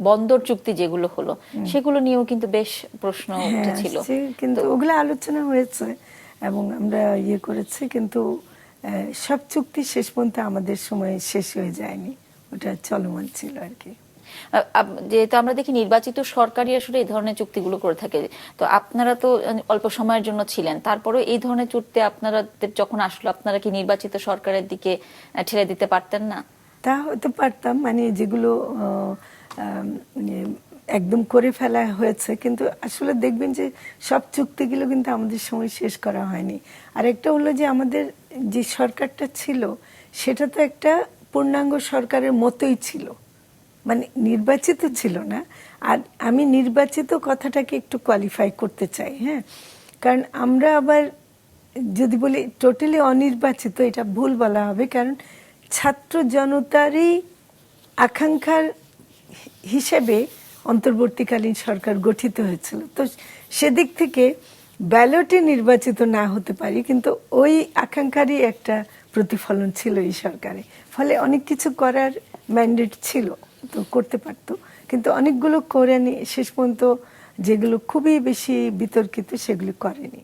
বন্দর চুক্তি যেগুলো হলো সেগুলো নিয়েও কিন্তু বেশ প্রশ্ন উঠেছিল, কিন্তু ওগুলো আলোচনা হয়েছে এবং আমরা করেছি, কিন্তু সব চুক্তি শেষ পর্যন্ত আমাদের সময় শেষ হয়ে যায়নি, ওটা চলমান ছিল আর কি। যেহেতু আমরা দেখি নির্বাচিত সরকারই আসলে এই ধরনের চুক্তিগুলো করে থাকে, তো আপনারা তো অল্প সময়ের জন্য ছিলেন, তারপরে এই ধরনের চুক্তি আপনারা যখন আসলো আপনারা কি নির্বাচিত সরকারের দিকে ঠেলে দিতে পারতেন না? তা হতে পারতাম, মানে যেগুলো একদম করে ফেলা হয়েছে, কিন্তু আসলে দেখবেন যে সব চুক্তিগুলো কিন্তু আমাদের সময় শেষ করা হয়নি। আর একটা হলো যে আমাদের যে সরকারটা ছিল সেটা তো একটা পূর্ণাঙ্গ সরকারের মতোই ছিল, মানে নির্বাচিত ছিল না। আর আমি নির্বাচিত কথাটাকে একটু কোয়ালিফাই করতে চাই, হ্যাঁ, কারণ আমরা আবার যদি বলি টোটালি অনির্বাচিত এটা ভুল বলা হবে, কারণ ছাত্র জনতারই আকাঙ্ক্ষার হিসেবে অন্তর্বর্তীকালীন সরকার গঠিত হয়েছিল। তো সেদিক থেকে ব্যালটে নির্বাচিত না হতে পারি, কিন্তু ওই আকাঙ্ক্ষারই একটা প্রতিফলন ছিল এই সরকারে, ফলে অনেক কিছু করার ম্যান্ডেট ছিল, তো করতে পারতো। কিন্তু অনেকগুলো করে শেষ পর্যন্ত যেগুলো খুবই বেশি বিতর্কিত সেগুলো করেনি।